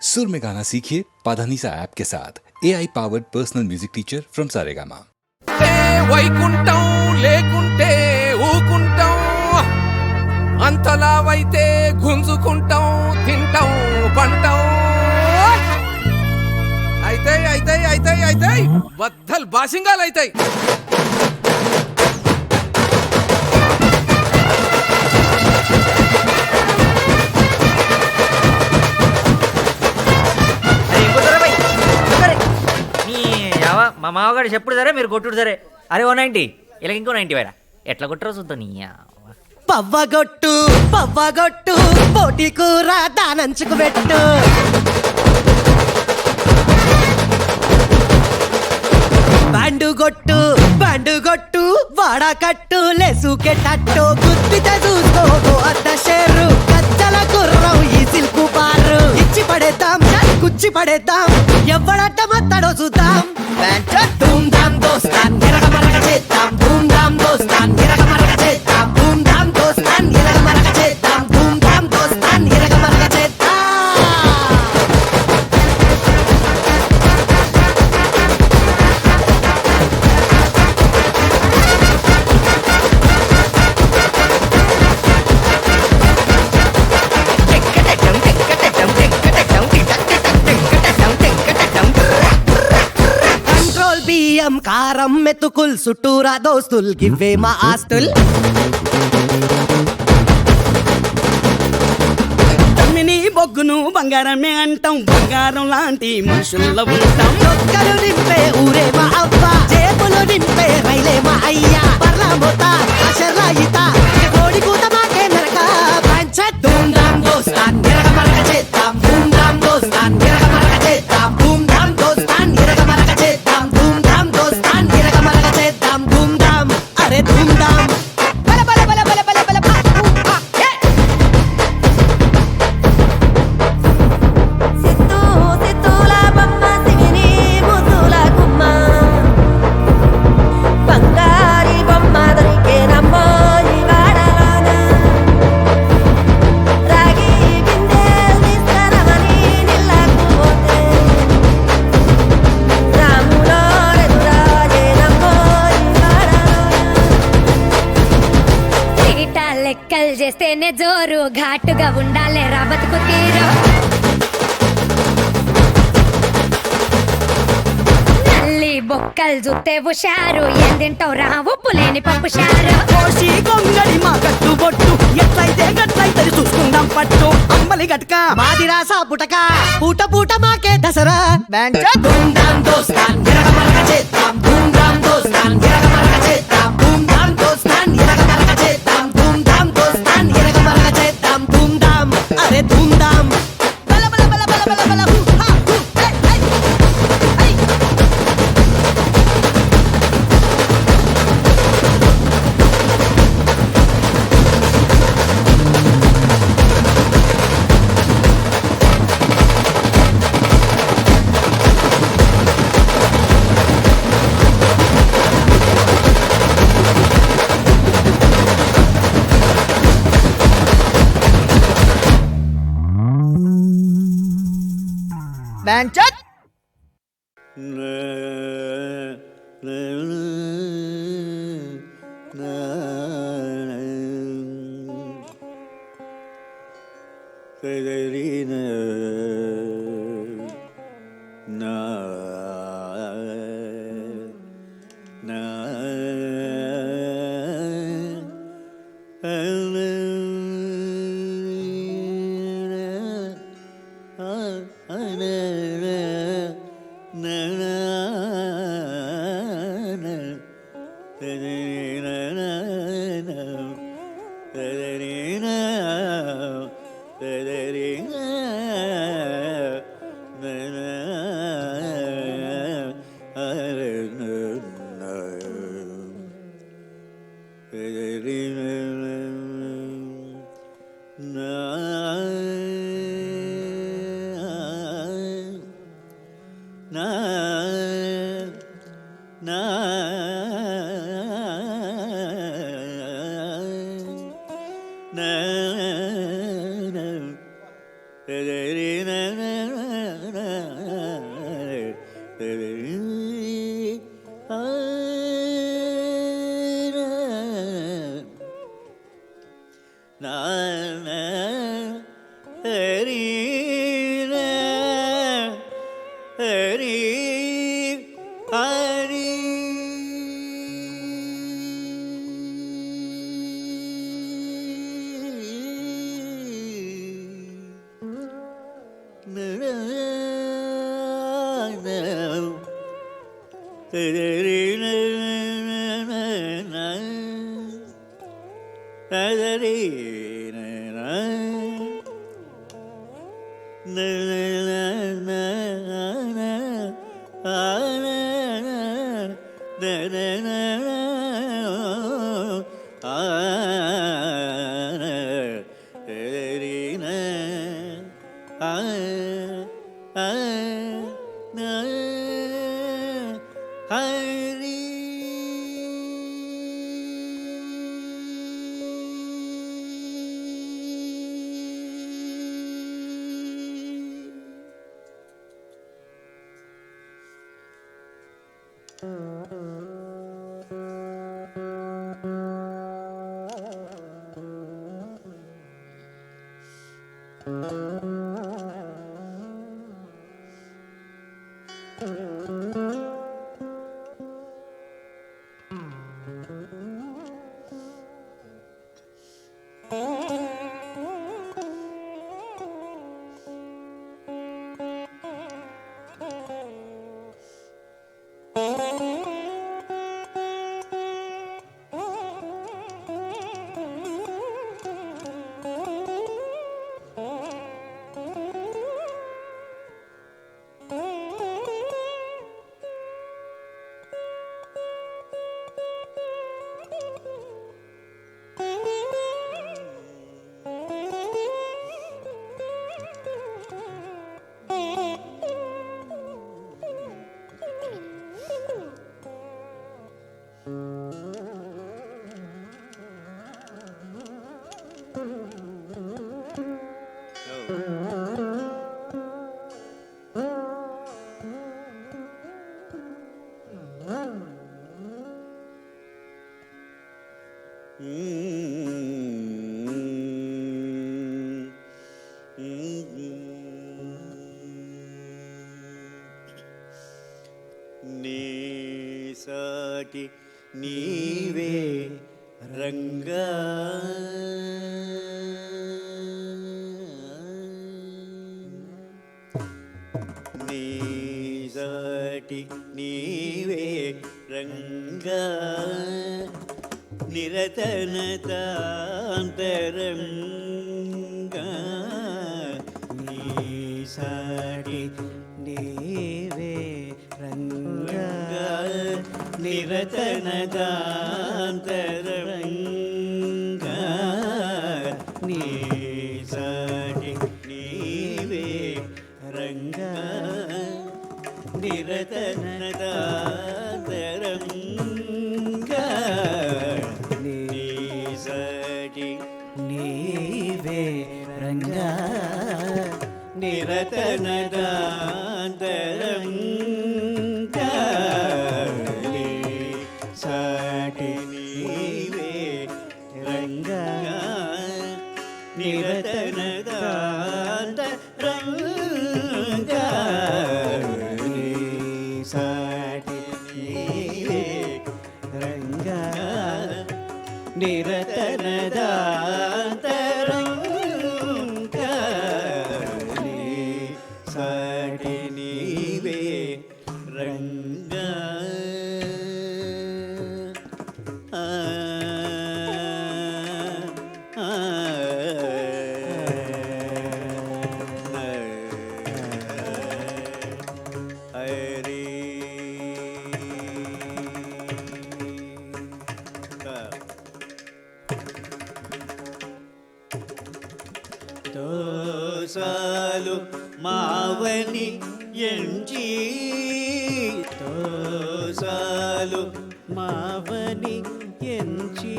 सुर में गाना सीखिए पाधानीसा ऐप के साथ AI powered personal music teacher from Saregama. Vaikuntham లేకుంటే ఊకుంటాం అంతలావైతే గుంజుకుంటాం తింటాం పంటాం అయితే అయితే అయితే అయితే బద్దల్ బాసింగాలు అయితాయి. మా మామగారు చెప్పుడు సరే మీరు కొట్టుడు సరే. అరే 190 ఇలా ఇంకో 90 వేరా ఎట్లా కొట్టరో చూద్దాం. నీ పవ్వగొట్టు పవ్వగొట్టు పోటీ కూర దానంచుకు పెట్టు. బండుగొట్టు బండుగొట్టు వాడకట్టు లేసుకెట్టట్టు గుద్దితే చూసుకో అద్ద షేరు కచ్చల గుర్రం ఈ సిల్కు బారు ఇచ్చి పడేద్దాం కుచ్చి పడేద్దాం ఎవడట్ట మత్తడో చూద్దాం. ధూమ్ ధామ్ దోస్తాన్ ఎరగ మరగ చేద్దాం. ధూమ్ ధామ్ దోస్తాన్ ఎరగ మరగ చేద్దాం. ధూమ్ ధామ్ దోస్తాన్ ఎరగ మరగ చేద్దాం. ధూమ్ ధామ్ దోస్తాన్ ఎరగ మరగ చేద్దాం. బియ్యం కారం మెతుకుల్ చుట్టూరా దోస్తుల్ గివ్వే మా ఆస్తుల్. తమ్మిని బొగ్గును బంగారమే అంటాం. బంగారం లాంటి మనుషుల్లో ఉంటాం. ఒక్కలు నింపే ఊరే మా అవ్వ జేబులు నింపే రైలే మా అయ్యా. పర్లా మోత అషర్లా ఈత కోడి కూత మాకే నరక పంచత్. ధూమ్ ధామ్ దోస్తాన్ ఎరగ మరగ చేద్దాం. ధూమ్ ధామ్ దోస్తాన్ ఎరగ మరగ చేద్దాం. ధూమ్ ధామ్ దోస్తాన్ ఎరగ మరగ చేద్దాం. ధూమ్ ధామ్ దోస్తాన్ ఎరగ మరగ చేద్దాం. ధూమ్ ధామ్ అరే ధూమ్ ధామ్ బల బల బల బల బల బల సిత్తూ సిత్తూల బొమ్మ సిగిరి ముద్దుల గుమ్మ బంగారి బొమ్మ దొరికేనమ్మో ఈ వాడలోన. రాగి బిందె తీసుకురమని నిల్లకు పోతే రాములో రెదురాజేనమ్మో ఈ వాడలోన. తిగిటా లెక్కలు చేస్తేనే జోరు ఘాటుగా ఉండాలే రా బతుకు తీరు. నల్లి బొక్కలు చూస్తే హుషారు ఏం తింటావు రా ఉప్పు లేని పప్పు షారు. కోసి గొంగడి మా కట్టు బొట్టు ఎట్లయితే గట్లయితే చూసుకుందాం పట్టు. అంబలి గట్క మాది రాసా పుటక పూట పూట మాకే దసరా. ధూమ్ ధామ్ దోస్తాన్ ఎరగ మరగ చేద్దాం. ధూమ్ ధామ్ దోస్తాన్ ఎరగ మరగ చేద్దాం. ధూమ్ ధామ్ దోస్తాన్ ఎరగ మరగ చేద్దాం. ధూమ్ ధామ్ దోస్తాన్ ఎరగ మరగ చేద్దాం. ధూమ్ ధామ్ అరే ధూమ్ ధామ్ బల బల బల బల బల బల హు హా హు హే హే హే. Bancot. na నీ సాటి నీవే రంగా నీ సాటి నీవే రంగా నిరతనతాంతరంగా నీ సాటి నీవే రంగా నిరతనతాంతరంగా నీ సాటి నీవే రంగా నిరతనతాంతరంగా నీ సాటి నీవే రంగా నిరతనదాంతరంగా నీ సాటి నీవే రంగా నిరతనదాంతరంగా నీ సాటి నీవే రంగా నిరతనదాంతరంగా నీ సాటి నీవే రంగా దోసాలు మావని ఎంచి దోసాలు మావని ఎంచి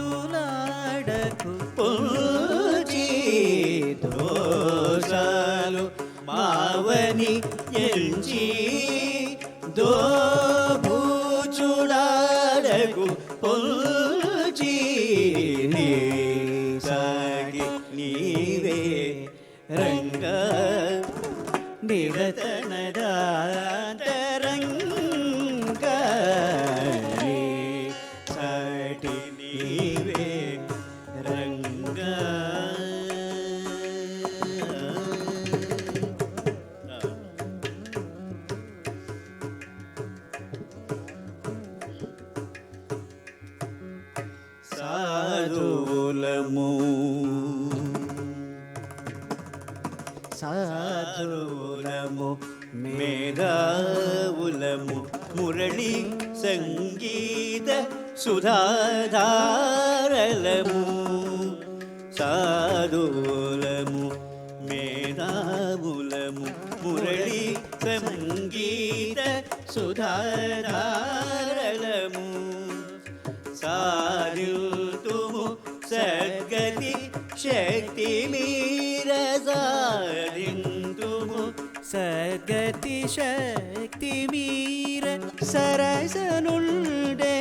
దోభూచులాడకు పోచి దోసాలు మావని ఎంచి దోభూచులాడకు పోచి నీ సాగి నీవే రంగా నిరతనదాంతరంగా నీ సాటి నీవే రంగా సారులము మేధావులము మురళి సంగీత సుధాధారలము సాధులము మేధావులము మురళి సంగీత సుధాధారలము సాధితుము సద్గతి శక్తి మీర సాధింతుము సద్గతి శక్తి మీర సరసనుండే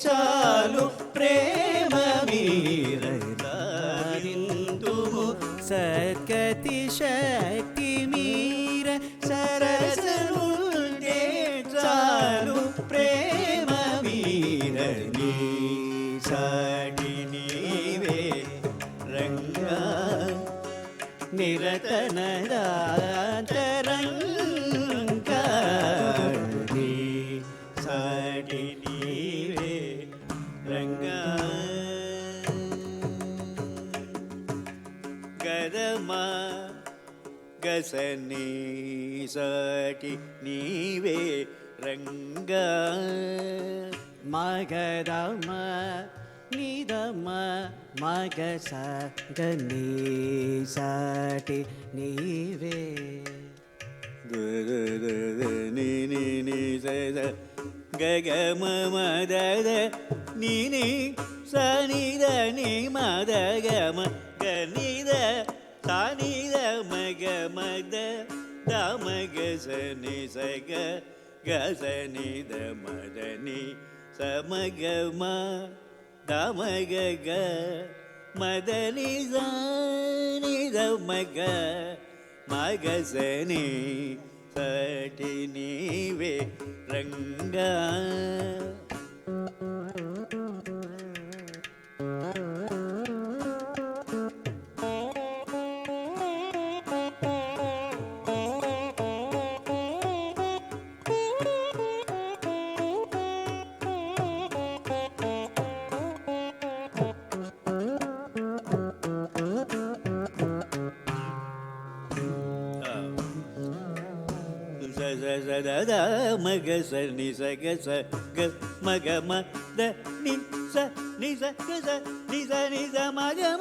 చాలు ప్రేమ మీర సాధింతుము సద్గతి శక్తి మీర సరసనుండే చాలు ప్రేమ మీర నీ సాటి నీవే రంగా నిరతనరాంతరంగా నీ సాటి నీవే రంగా గదమా గసని సాటి నీవే రంగా మగదమ నిదమ మగ సగని సాటి నీవే ని ని ని స స గ గ మ మ ద ద ని ని స ని ద ని మ ద గ మ గ ని ద స ని ద మ గ మ ద ద మ గ స ని స గ గ స ని ద మ ద ని స మ గ మ ద మ గ గ మ ద ని స ని ద మ గ మ గ స ని సటి నీవే Ranga da ma ga sa ni sa ga ma ga ma da ni sa ga sa ni sa ma ga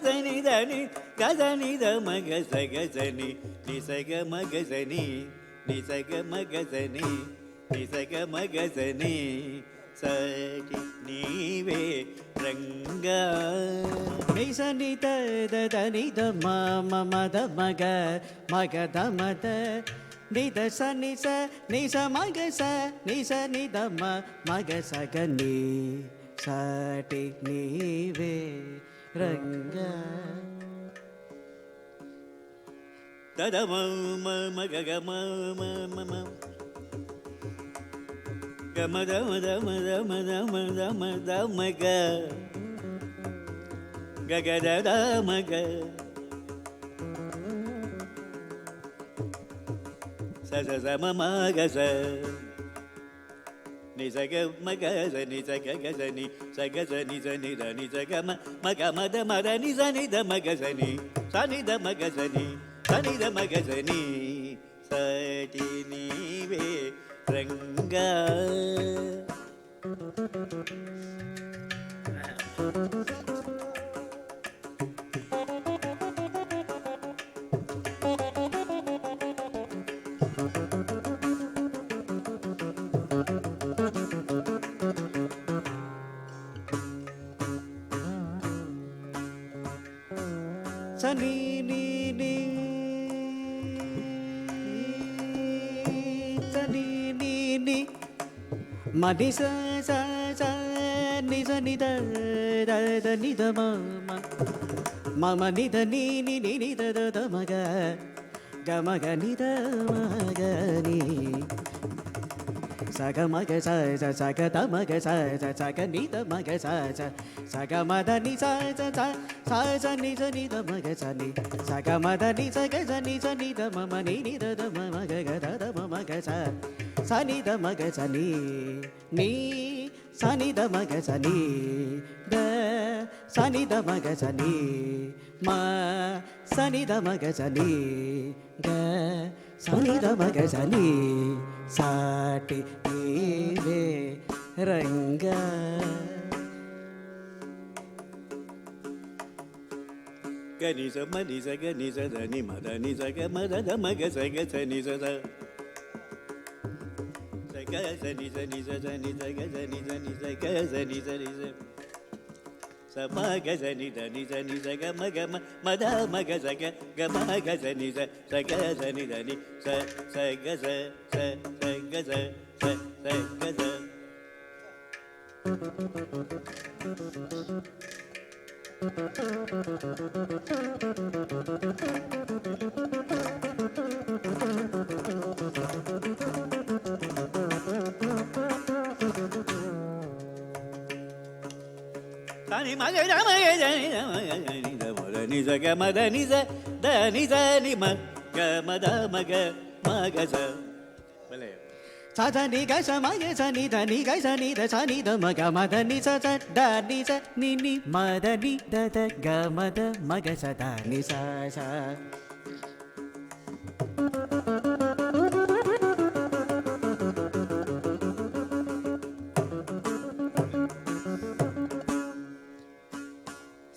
sa ni da ni ga sa ni da ma ga sa ni sa ga ma ga sa ni sa ga ma ga sa ni sa ga ma ga sa ni sa ti ni ve ranga ni sa ni da da ni da ma ma da ma ga da ma da ni da sa ni sa ma ga sa ni da ma ga sa ga ni sa ti ni ve ranga da da ma ga ga ma ga ma da ma da ma da ma da ma da ma da ma ga ga ga da da ma ga sa sa sa ma ma ga sa ni sa ga ma ga sa ni sa ga ga sa ni sa ga sa ni da ni sa ga ma ga ma da ni da ma ga sa ni da ma ga sa ni da ma ga sa ni sa ti ni ve ranga sa ni ni ni sa ni ni ni ma ni sa ni da da ni da ma ni da ni ni da da ma ga ni da ma ga ni sa ga ma ga sa ga da ma ga sa ga ni da ma ga sa ga ma da ni sa ni da ma ga sa ga ma da ni sa ni da ma ni da ma ga da ma ga sa ni da ma ga ni Sunny the ಮಗ ಸನಿ the Sunny the ಮಗ ಸನಿ ಮ ಸನಿ the ಮಗ ಸನಿ ಗ ಸನಿ the ಮಗ ಸನಿ ಸಾಟಿ ನೀವೇ ರಂಗ ಗನಿ ಸ ಮನಿ ಸ ಗನಿ ಸ ಧನಿ ಮದ ನಿ ಸ ಗ ಮದ ದ ಮಗ ಸ ಗ ಸ ನಿ ಸ ದ ಸ ಗ ಸ ನಿ ಸ ನಿ ಸ ಸ ನಿ ಸ ಗ ಸ ನಿ ಸ ನಿ ಸ ಗ ಸ ನಿ ಸ ನಿ ಸ ಸ ಮ ಗ ಸ ನಿ ದ ನಿ ಸ ನಿ ಸ ಗ ಮ ಗ ಮ ಮ ದ ಮ ಗ ಸ ಗ ಗ ಮ ಗ ಸ ನಿ ಸ ಸ ಗ ಸ ನಿ ದ ನಿ ಸ ಸ ಗ ಸ ಸ ಸ ಗ ಸ ಸ ಸ ಗ ಸ ನಿ ಮ ಗ ದ ಮ ಗ ದ ನಿ ದ ಮ ಗ ನಿ ದ ಮ ದ ನಿ ಸ ಗ ಮ ದ ನಿ ಸ ದ ನಿ ಸ ನಿ ಮ ಗ ಮ ದ ಮ ಗ ಸ ಬಲೆ ಸದ ನಿ ಗ ಸ ಮ ಗ ಸ ನಿ ದ ನಿ ಗ ಸ ನಿ ದ ಸ ನಿ ದ ಮ ಗ ಮ ದ ನಿ ಸ ಸ ದ ನಿ ಸ ನಿ ನಿ ಮ ದ ನಿ ದ ದ ಗ ಮ ದ ಮ ಗ ಸ ದ ನಿ ಸ ಸ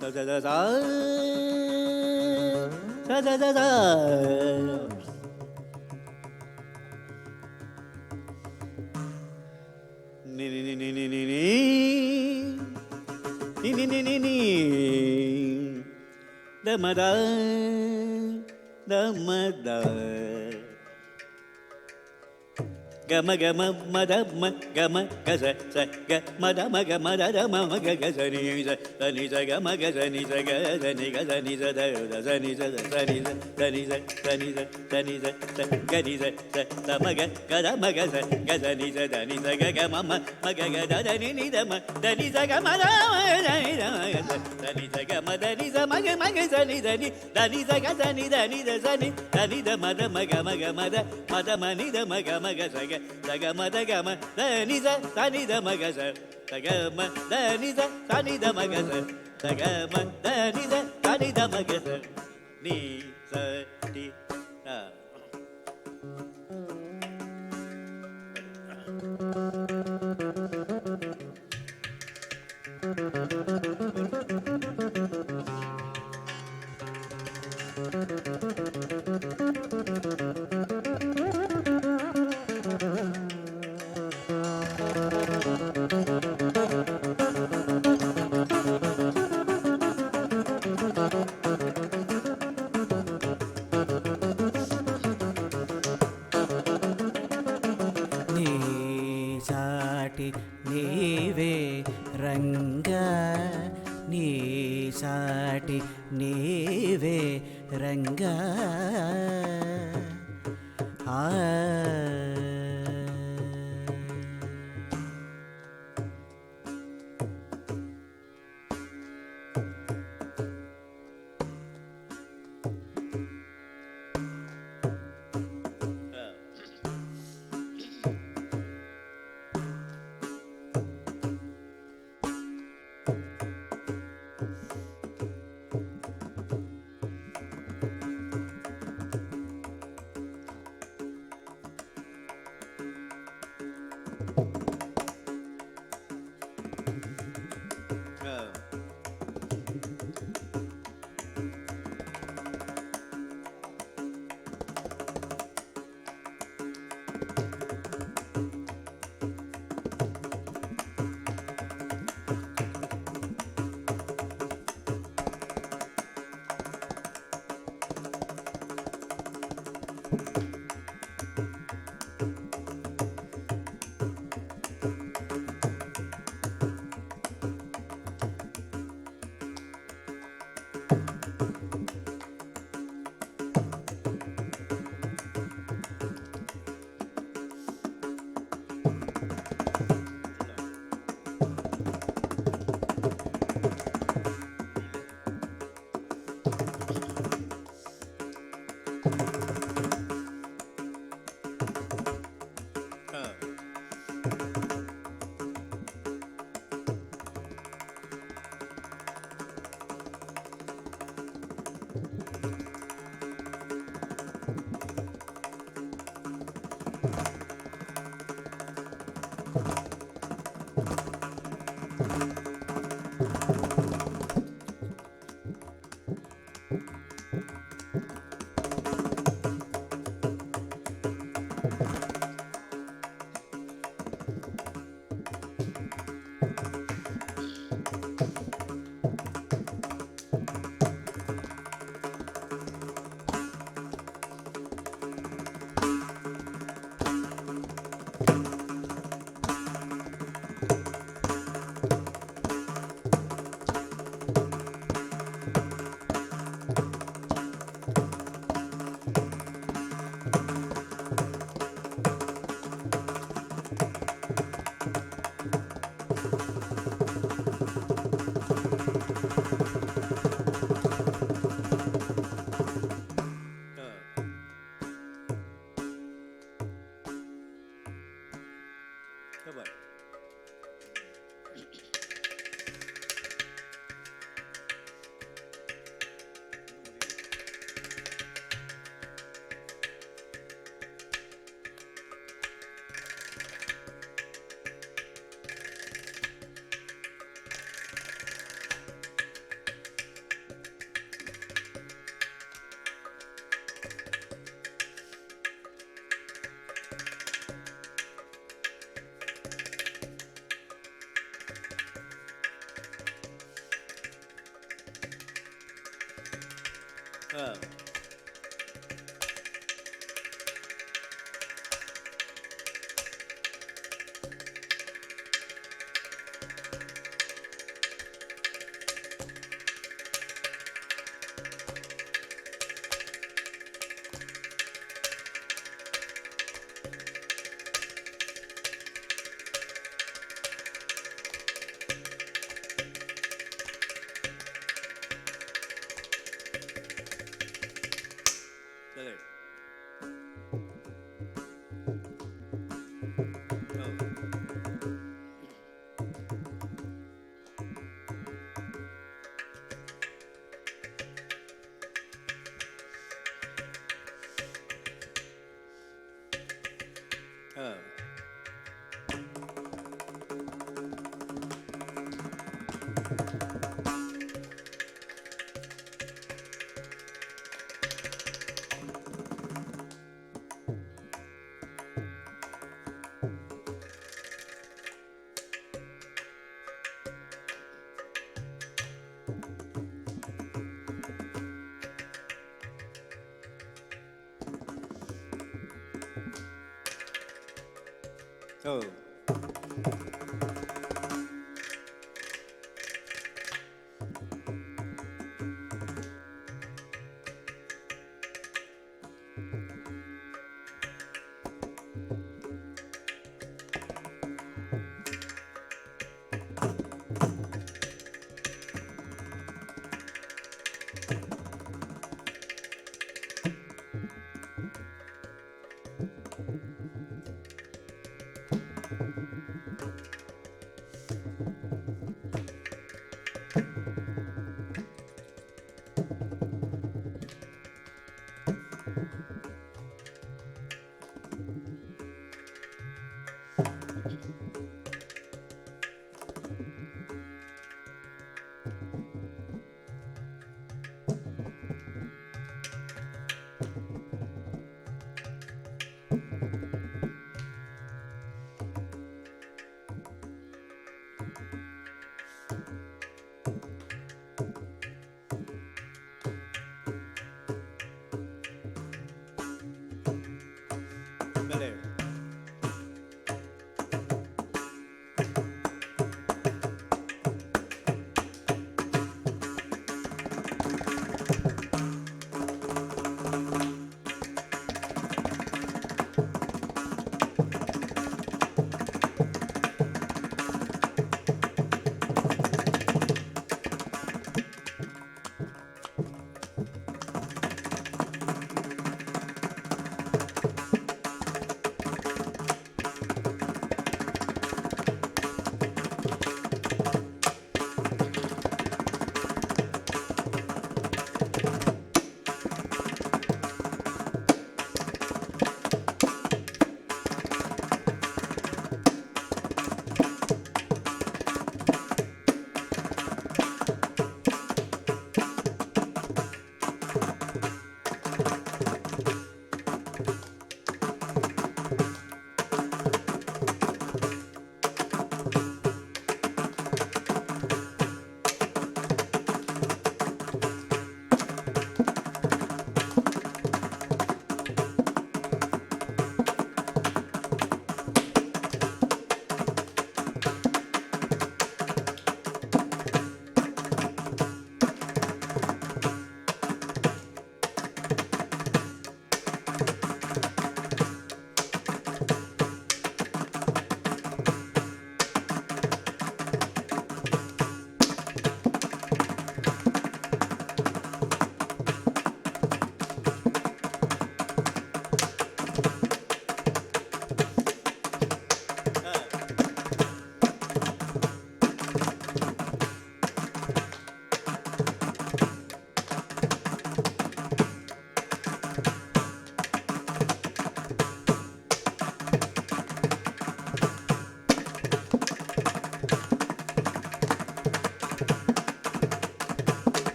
ಸ ದ ದ ಸ ಸ the the the ni ni ni ni ni ni ni ni ni ni ni ni da ma da ga ma ma da ma ga ma ga sa sa ga ma da ma ga ma da da ma ma ga ga sa ni sa ga ma ga sa ni sa ga sa ni ga sa ni sa da da sa ni sa sa ni sa sa ni sa sa ni sa sa ni sa sa ga ni sa sa da ma ga da ma ga sa ni sa da ni sa ga ma ma ma ga da da ni ni da ma da ni sa ga ma da da ni da ma ga sa ni sa ga ma da ni sa ma ga sa ni da ni sa ga sa ni da sa ni da ni da ma da ma ga ma ga ma da ma ni da ma ga sa ga sa ga ma da ni sa ni da ma ga sa ga ma da ni sa ni da ma ga sa ga ma da ni sa ni da ma ga sa ni sa ti da ನೀವೇ ರಂಗ ನೀ ಸಾಟಿ ನೀವೇ ರಂಗ ಆ Correct. Oh. Oh.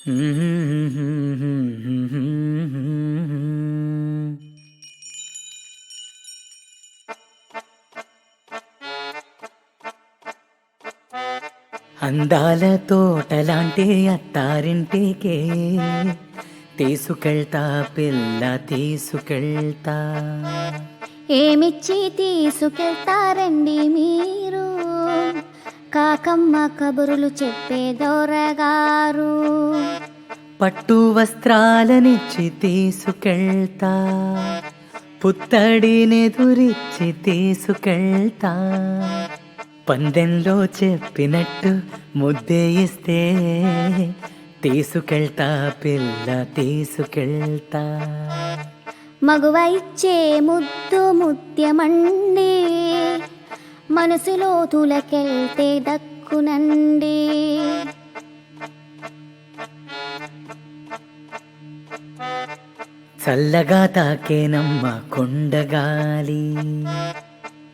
అందాల తోటలాంటి అత్తారింటికే తీసుకెళ్తా పిల్ల తీసుకెళ్తా. ఏమిచ్చి తీసుకెళ్తారండి మీరు, కాకమ్మ కబురులు చెప్పే దొరగారు. పట్టు వస్త్రాలనిచ్చి తీసుకెళ్తా, పుత్తడినెదురిచ్చి తీసుకెళ్తా. పందెంలో చెప్పినట్టు ముద్దే ఇస్తే తీసుకెళ్తా పిల్ల తీసుకెళ్తా. మగువ ఇచ్చే ముద్దు ముత్యమండి, మనసులో తులకెళ్తే దక్కునండి. చల్లగా తాకేనమ్మ కొండగాలి,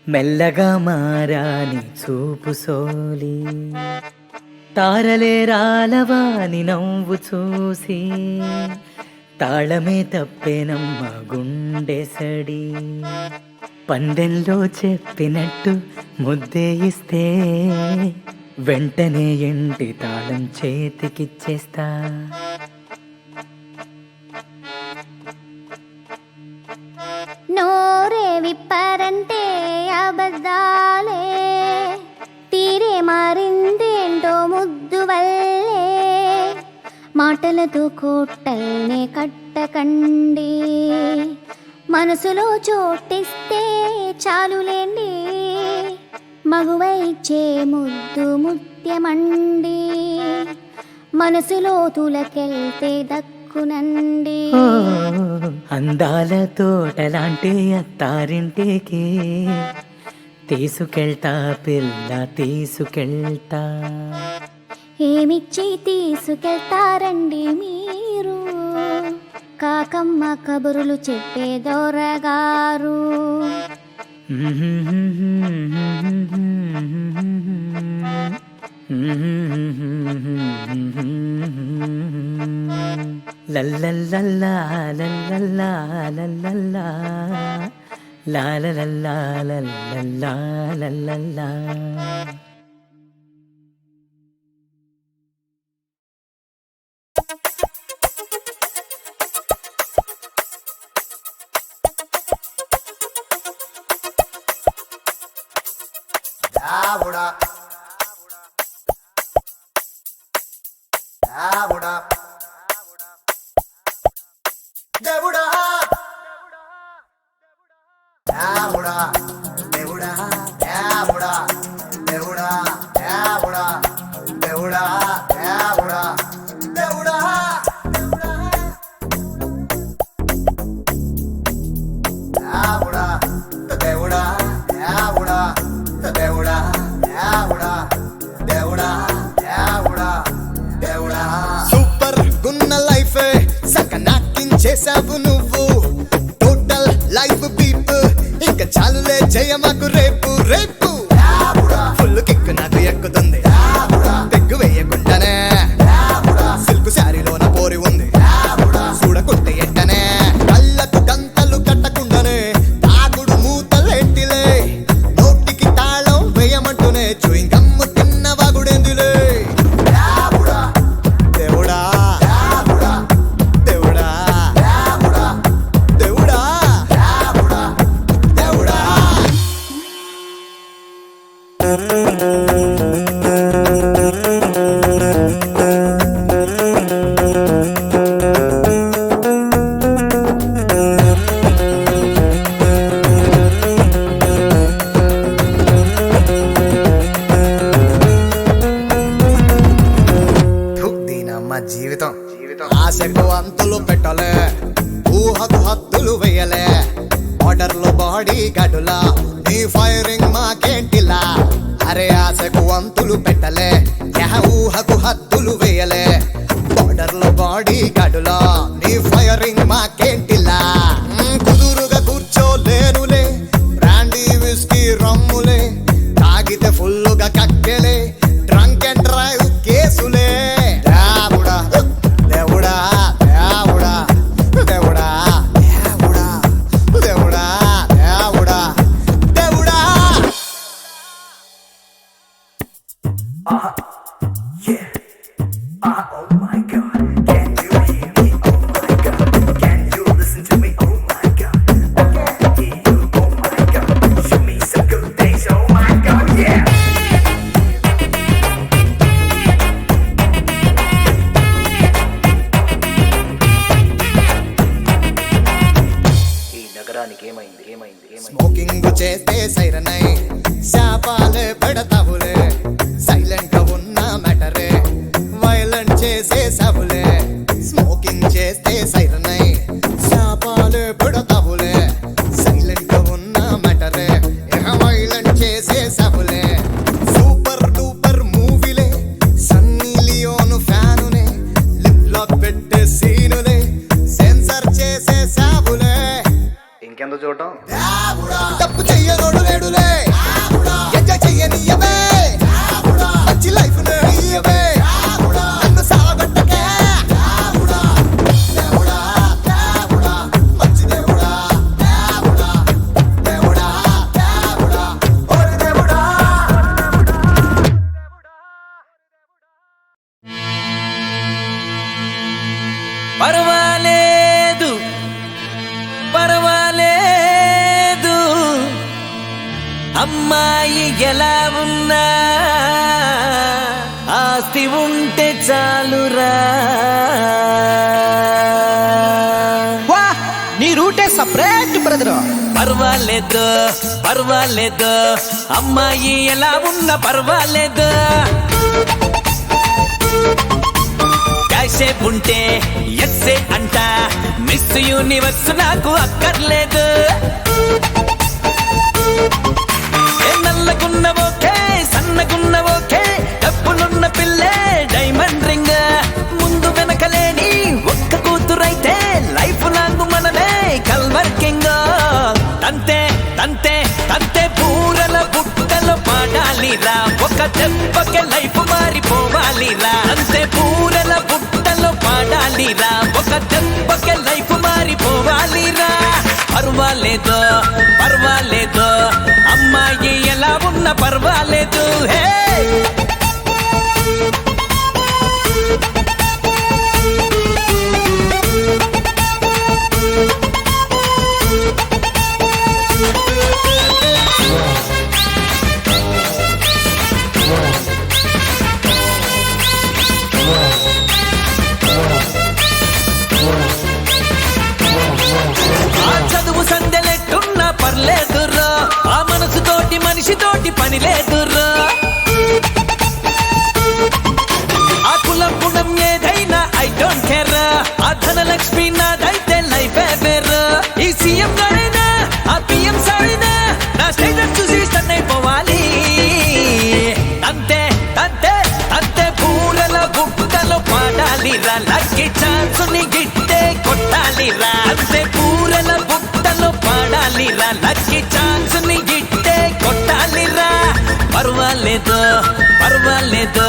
మెల్లగా మారాని చూపు సోలి. తారలే రాలవాని నవ్వు చూసి తాళమే తప్పేనమ్మ గుండెసడి. పందెంలో చెప్పినట్టు ముద్దే ఇస్తే వెంటనే ఇంటి తాళం చేతికిచ్చేస్తా. నోరే విప్పారంటే అబద్ధాలే, తీరే మారిందేంటో ముద్దు వల్లే. మాటలతో కోటల్నే కట్టకండి, మనసులో చోటిస్తే చాలులేండి. మగువ ఇచ్చే ముద్దు ముత్యమండి, మనసులో తులకెళ్తే దక్కునండి. అందాల తోటలాంటి అత్తారింటికి తీసుకెళ్తా పిల్ల తీసుకెళ్తా. ఏమిచ్చి తీసుకెళ్తారండి మీరు, కాకమ్మ కబురులు చెప్పే దొరగారు. లల్లల్లల్లా లల్లల్లా లల్లల్లా లాలలల్లా లల్లల్లా లల్లల్లా. సూపర్ గున్న లైఫ్ సకనాకించేసావు నువ్వు. టోటల్ లైఫ్ బీప్ ఇంకా చాలులే జయమాకు రేపు రేపు. ఫుల్ కిక్ నాకు ఎక్కుతుంది, పెగ్గు వేయకుండానే సిల్క్ శారీలోన పోరి ఉంది. చూడకుంటే ఎట్టనే కళ్ళకు గంతలు కట్టకుండానే తాగుడు మూతలేంటిలే. నోటికి తాళం వేయమంటూనే చూయింగ్ గమ్ము తిన్న వాగుడేందులే. దేవుడా దేవుడా దేవుడా దేవుడా. దీనమ్మ జీవితం ఆశకు అంతులు పెట్టలే, ఊహకు హద్దులు వేయలే. ఆర్డర్లో బాడీ గడులా నీ ఫైరింగ్ మాకేంటిలా. అరే ఆశకు అంతులు పెట్టలే, ఊహకు హద్దులు వేయలే. బార్డర్లో బాడీ గడులా నీ ఫైరింగ్ మాకేంటిలా. కుదురుగా కూర్చోలేనులే, బ్రాండీ విస్కీ రమ్ములే. తాగితే ఫుల్లుగా కక్కెలే, డ్రంక్ అండ్ డ్రైవ్ కేసులే. దేవుడా స్మోకింగ్ చేస్తే సైరనై శాపాలే పెడతావులే సైలెంట్ గా ఉన్న మ్యాటరే వైలెంట్ చేసే సబులే స్మోకింగ్ చేస్తే సైరనై శాపాలే పెడతావులే సైలెంట్ గా ఉన్న మ్యాటరే వైలెంట్ చేసే సబులే సూపర్ డూపర్ మూవీలే సన్నీ లియోను ఫ్యానునే లిప్ లాక్ పెట్టే సీనులే సెన్సర్ చేసే సాబులే ఇంకెందుకు చూడటం తప్పు చెయ్యనోడు లేడులే ఎంజాయ్ చెయ్యనియవే మంచి లైఫ్ ఇయ్యవే నన్ను సాగొట్టకే దేవుడా దేవుడా మంచి దేవుడా దేవుడా దేవుడా దేవుడా ఓరి దేవుడా పర్వాలేదు పర్వాలేదు అమ్మాయి ఎలా ఉన్నా ఆస్తి ఉంటే చాలురా. వా నీ రూటే సపరేట్ బ్రదర్. పర్వాలేదు పర్వాలేదు అమ్మాయి ఎలా ఉన్నా పర్వాలేదు క్యాషే ఉంటే ఎస్సే అంట మిస్ యూనివర్స్ నాకు అక్కర్లేదు. నల్లగున్న ఓకే సన్నగున్న ఓకే డబ్బులున్న పిల్లే డైమండ్ రింగ్ ముందు వెనకలేని ఒక్క కూతురైతే లైఫ్ లాంగ్ మనమే కల్వర్కింగ్. తంతే తంతే తంతే పూరల బుట్టలో పాడాలిరా ఒక దెబ్బకే లైఫ్ మారిపోవాలిరా. అంతే పూరల బుట్టలో పాడాలిరా ఒక దెబ్బకే లైఫ్ మారిపోవాలిరా. పర్వాలేదు పర్వాలేదు అమ్మాయి ఎలా ఉన్నా పర్వాలేదు. హే చదువు సందెలెట్టున్నా పర్లేదుర్రో ఆ మనసుతోటి మనిషితోటి పని లేదుర్రో. ఆ కులం గుణం ఏదైనా ఐ డోంట్ కేర్ ఆ ధనలక్ష్మి నాదైతే లైఫ్ వేర్. ఈ సీఎం గారైనా ఆ పిఎం సారైనా నా స్టేటస్ చూసి స్టన్ అయిపోవాలి. అంతే అంతే అంతే పూరల బుట్టలో పాడాలిరా లక్కీ ఛాన్స్ ని గిట్టే కొట్టాలిరా. అంతే పూరల బుట్టలో పాడాలిరా లక్కీ ఛాన్స్ ని గిట్టే కొట్టాలిరా. పర్వాలేదు పర్వాలేదు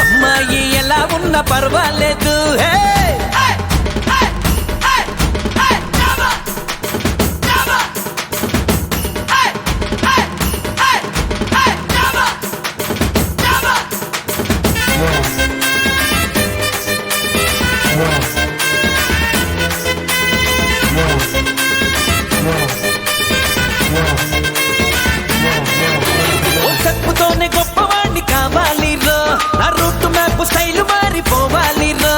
అమ్మాయి ఎలా ఉన్నా పర్వాలేదు. హే చెప్పుతోనే గొప్పవాణ్ణి కావాలి రో నా రూట్ మ్యాప్ స్టైల్ మారిపోవాలి రో.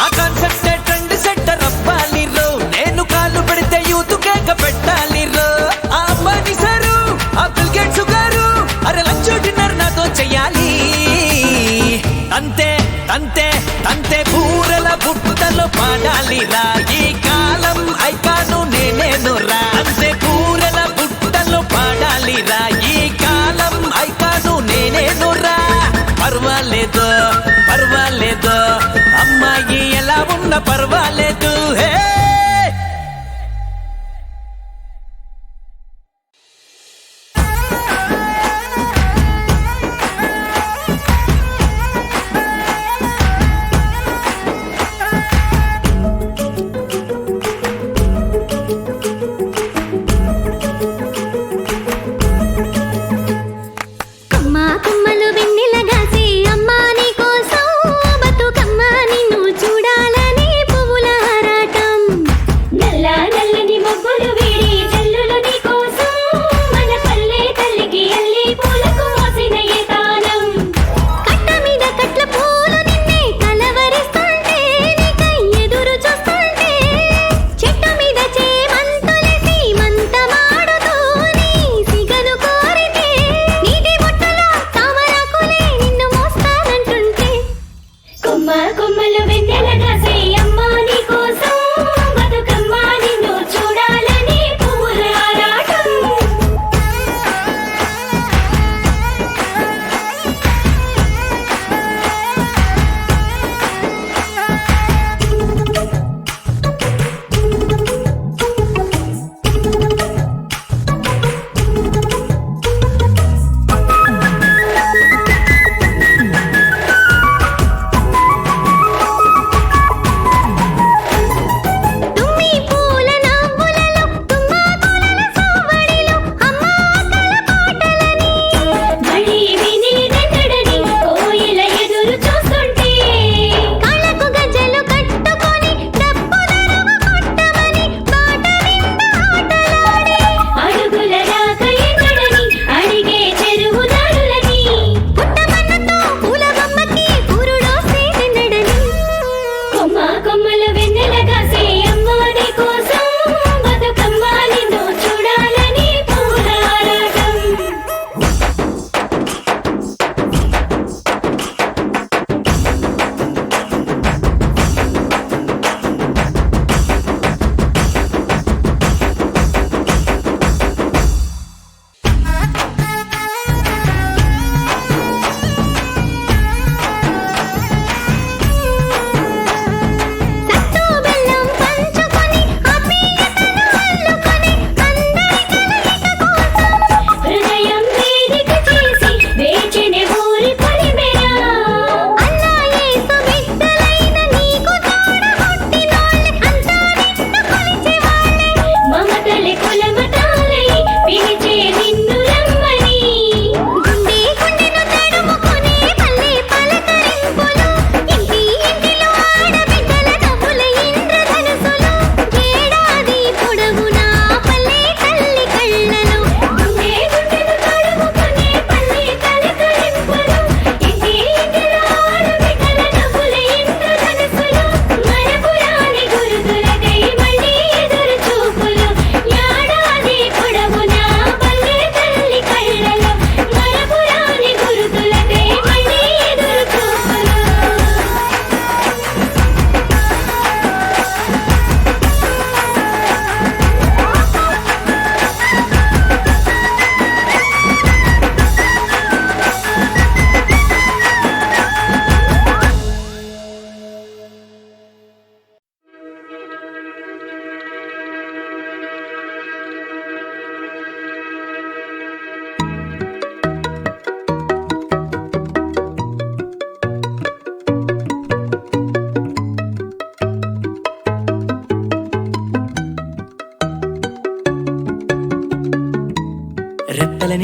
ఆ కాన్సెప్ట్ ట్రెండ్ సెట్టర్ అవ్వాలి రో నేను కాలు పెడితే యూత్ కేక పెట్టాలి రో. ఆ అంబానీ సారు ఆ బిల్ గేట్స్ గారు అరే లంచ్ డిన్నర్ నాతో చెయ్యాలి. అంతే అంతే అంతే పూరల బుట్టలో పాడాలిరా ఈ కాలం ఐకాను నేనేను రా. అంతే పూరల బుట్టలో పాడాలిరా ఈ కాలం ఐకాను నేనేను రా. పర్వాలేదు పర్వాలేదు అమ్మాయి ఎలా ఉన్నా పర్వాలేదు. హే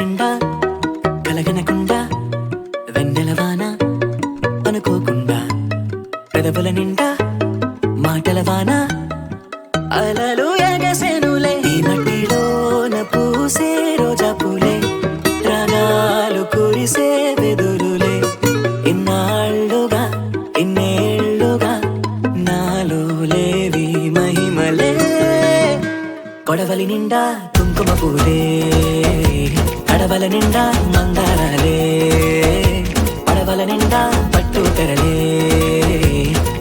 నిండా కలగనకుండా వెన్నెలవాన అనుకోకుండా పెదవుల నిండా మాటల వాన అలలు ఎగసెనులే ఈ మట్టిలోన పూసే రోజా పూలే రాగాలు కురిసే వెదురులే ఇన్నాళ్ళుగా ఇన్నేళ్ళుగా నాలో లేవి మహిమలే కొడవలి నిండా కుంకుమ పూలే కడవల నిండా మందారాలే పడవల నిండా పట్టు తెరలే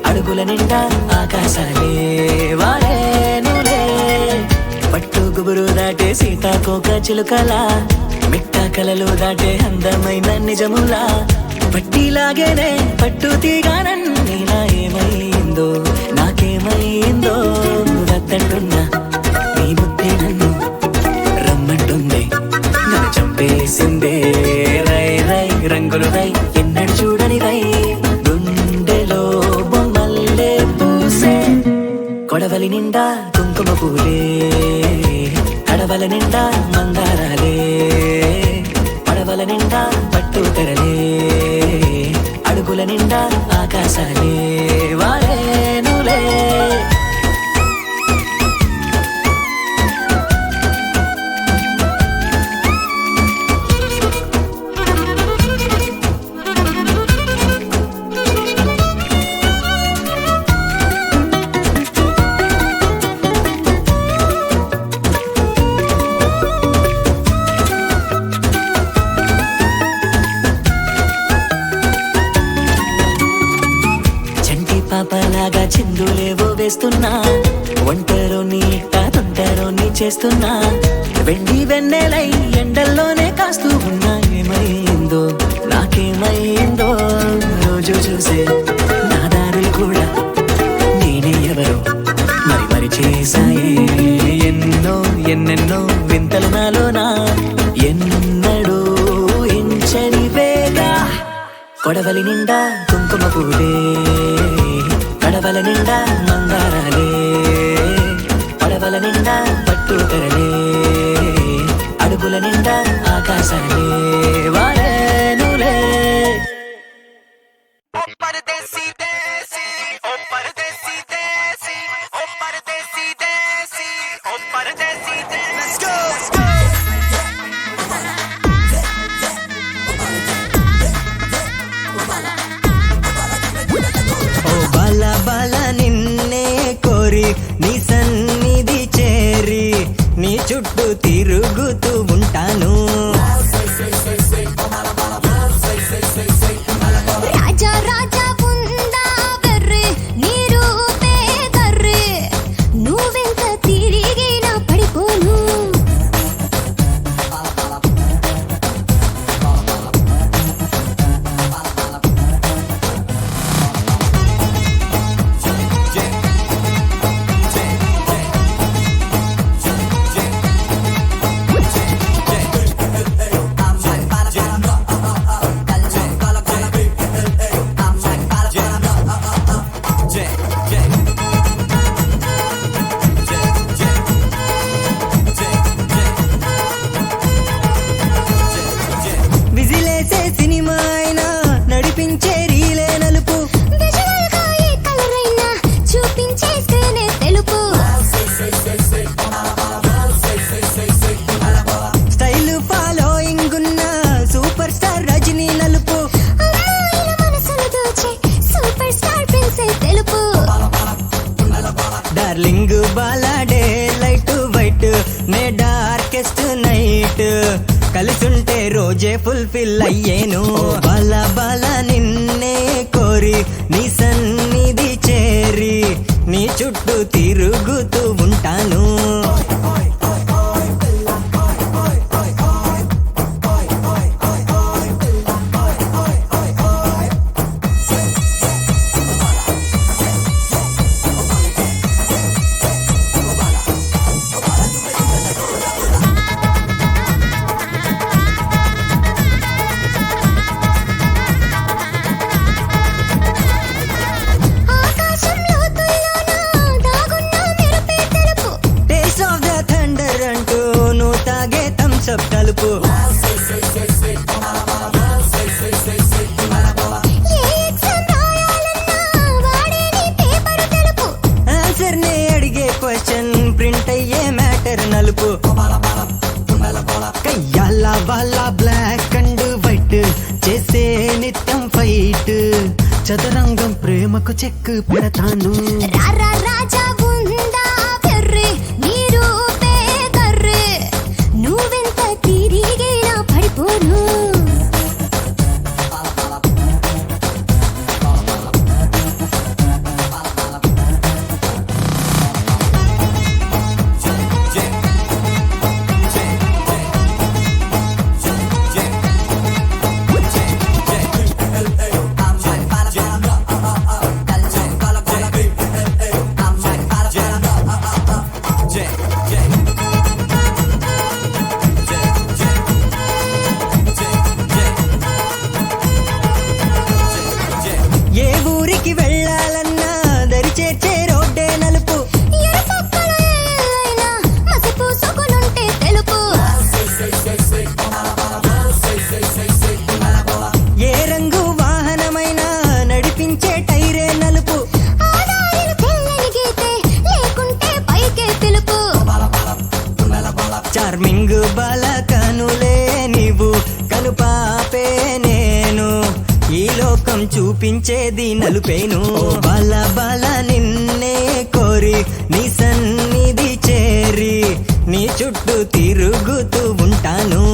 అడుగుల నిండా ఆకాశాలే వారేనులే పట్టు గుబురు దాటే సీతాకోక చిలుకలా మిట్ట కలలు దాటే అందమైన నిజములా పట్టిలాగేనే పట్టు తీగానన్నీలా ఏమైందో నాకేమైందో వద్దంటున్నా నీ ముద్దే నన్ను రమ్మంటుంది నన్ను చంపేసిందే రై రై రంగులు రై ఎన్నడు చూడని రై గుండెలో బొమ్మల్లే పూసే కొడవలి నిండా కుంకుమ పూలే కడవల నిండా మందారాలే పడవల నిండా పట్టు తెరలే అడుగుల నిండా ఆకాశాలే వారేనులే పాపలాగా చిందులేవో వేస్తున్నా ఒంటరో నీ ఇట్ట తొంటరో నీ చేస్తున్నా వెండి వెన్నెలై ఎండల్లోనే కాస్తూ ఉన్నా ఏమైందో నాకేమైందో రోజు చూసే నా దారులు కూడా నేనే ఎవరో మరి మరి చేశాయే ఎన్నో ఎన్నెన్నో వింతలు నాలోనా ఎన్నడూ ఇంచని వేగా కొడవలి నిండా కుంకుమ పూలే కడవల నిండా మందారాలే పడవల నిండా పట్టు తెరలే అడుగుల నిండా ఆకాశాలే వారేనులే బాల బాల నిన్నే కోరి నీ సన్నిధి చేరి నీ చుట్టూ తిరుగుతూ ఉంటాను రాజా రాజా ఉందా వెర్రి నీ రూపే కర్రి నువ్వెంత తిరిగినా పడిపోను విజిలేసే సినిమా అయినా నడిపించే రీలే నలుపు విజువల్ గా ఏ కలర్ అయినా చూపించేస్తేనే తెలుపు స్టైల్ ఫాలోయింగ్ ఉన్న సూపర్ స్టార్ రజనీ నలుపు అమ్మాయిల మనసులు దోచే సూపర్ స్టార్ ప్రిన్సే తెలుపు డార్లింగ్ బాలాడే లైట్ వైట్ నే డార్కెస్ట్ నైట్ కలిసుంటే రోజే ఫుల్ఫిల్ అయ్యేను బాల బాల నిన్నే కోరి నీ సన్నిధి చేరి నీ చుట్టూ తిరుగుతూ ఉంటాను ఆకాశంలో తుల్లోనా దాగున్న మెరుపే తెలుపు taste of the black and white చేసే నిత్యం ఫైట్ చదరంగం ప్రేమకు చెక్ పెడతాను రారా రాజా ఉందా పెర్రి నీరు పేదర్రి నువ్వెంత తిరిగినా పడిపోను ఏ ఊరికి వెళ్ళాలన్నా దరి చేర్చే రోడ్డే నలుపు మసిపూసుకునుంటే తెలుపు ఏ రంగు వాహనమైనా నడిపించే టైరే నలుపు ఆదారిన తెల్లని గీతే లేకుంటే పైకే పిలుపు చార్మింగ్ బాల కనులే నీవు కనుపాపే నేను ఈ లోకం చూపించేది నలుపేను బాల బాల నిన్నే కోరి నీ సన్నిధి చేరి నీ చుట్టూ తిరుగుతూ ఉంటాను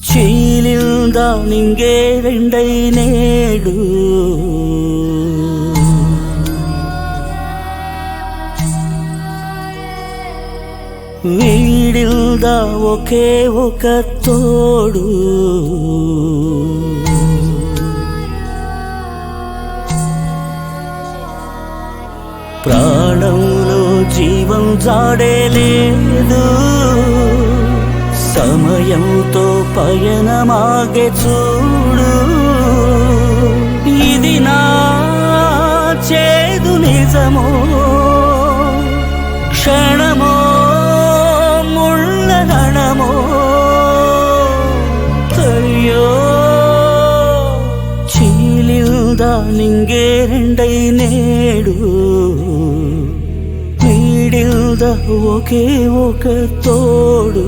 ಚೀಲಿಲ್ದ ನಿಂಗೆ ರೆಂಡೈ ನೇಡು వీడిల్ద ఒకే ఒక తోడు ప్రాణంలో జీవం జాడే లేదు సమయంతో పయనమాగే చూడు ఇది నా చేదు నిజమో క్షణమో ముళ్ళ గణమో అయ్యో చీలిల్ద నింగే రెండై నేడు వీడిల్ద ఒకే ఒక తోడు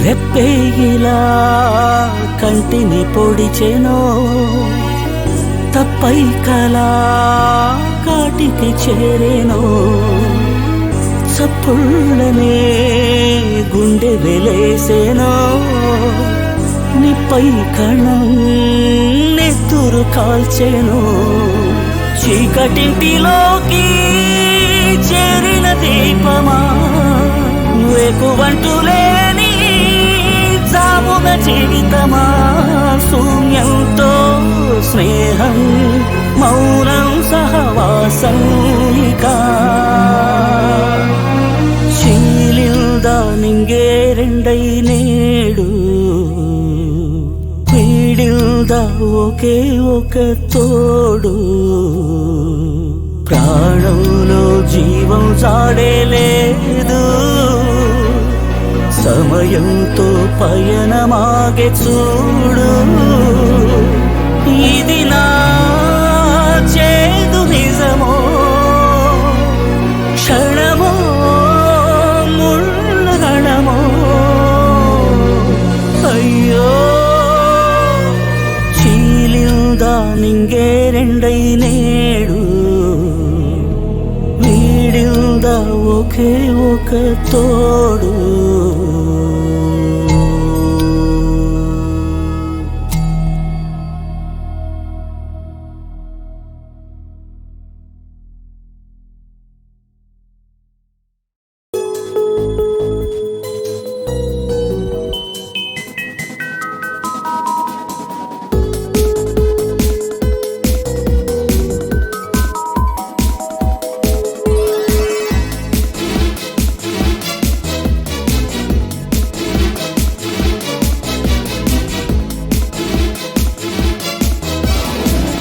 రెప్పేగిలా కంటిని పొడిచెనో తప్పై కలా కాటికి చేరేనో చప్పుళ్ళనే గుండె వెలేసేనో నిప్పై కణం నెత్తురు కాల్చెనో చీకటింటిలోకి చేరిన దీపమా వేకువంటూ లేని జామున జీవితమా శూన్యంతో స్నేహం మౌనం సహవాసం ఇక చీలిల్ద నింగే రెండై నేడు వీడిల్ద ఒకే ఒక తోడు ప్రాణంలో జీవం జాడే లేదు సమయంతో పయనమాగే చూడు ఇది నా చేదు నిజమో క్షణమో ముళ్ళ గణమో ఒకే ఒక తోడు.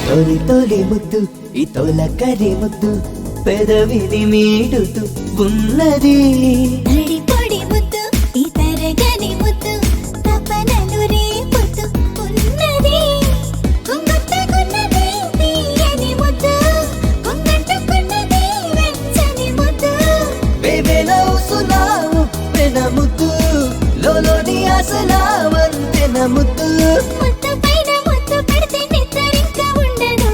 తొలి తొలి ముద్దు ఈ తొలకరి ముద్దు పెదవిని మీటుతూ ఉన్నది. తడి పొడి ముద్దు ఈ తరగని ముద్దు తపనలు రేపుతూ ఉన్నది. కొంగట్టుకున్నది తీయని ముద్దు కొంగట్టుకున్నది వెచ్చని ముద్దు. బేబేలో సునాము పెన ముద్దు లోలోని ఆసలా వంతెన ముద్దు. ముద్దు పైన ముద్దు పెడితే నిద్రింక ఉండదు.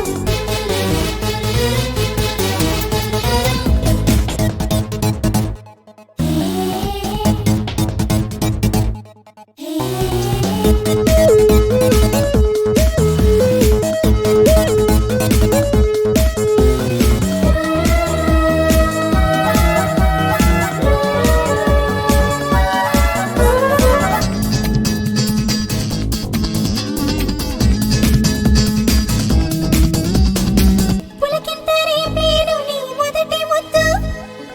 పులకింత రేపేను నీ మొదటి ముద్దు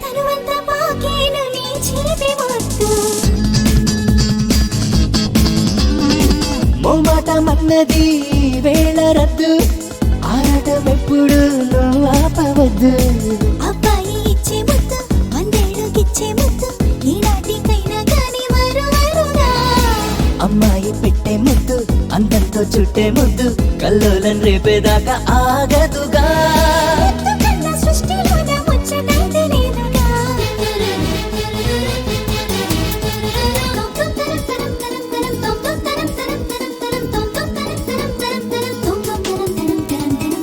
తనువంత పాకేను నీ చిలిపి ముద్దు. మోమాటమన్నది వేళ రద్దు ఆరాటమెప్పుడు నువ్వు ఆపవద్దు. అబ్బాయి ఇచ్చే ముద్దు వందేళ్ళకిచ్చే ముద్దు ఈనాటికైనా గాని మరువరుగా. అమ్మాయి పెట్టే ముద్దు అందంతో చుట్టే ముద్దు కల్లోలం రేపేదాకా ఆగదుగా. ముద్దు కన్న సృష్టిలోన ముచ్చటైతే లేదుగా.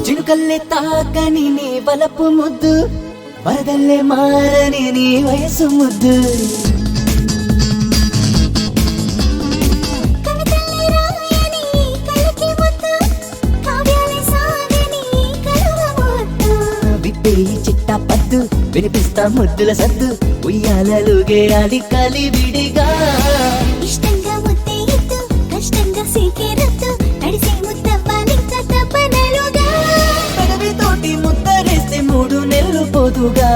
చినుకల్లే తాకని నీ బలపు ముద్దు వరదల్లే మారని నీ వయసు ముద్దు. కవితల్ని రాయని కలికి ముద్దు కావ్యాలే సాగని కలువ ముద్దు. విప్పే ఈ చిట్టా పద్దు వినిపిస్తా ముద్దుల సద్దు ఉయ్యాలలుగేయాలి కలివిడిగా. ఇష్టంగా ముద్దే ఇద్దు కష్టంగా సీకే రద్దు తడిసే ముద్దవ్వాలింక తపనలుగా. పెదవి తోటి ముద్దరేస్తే 3 నెలలు పోదుగా.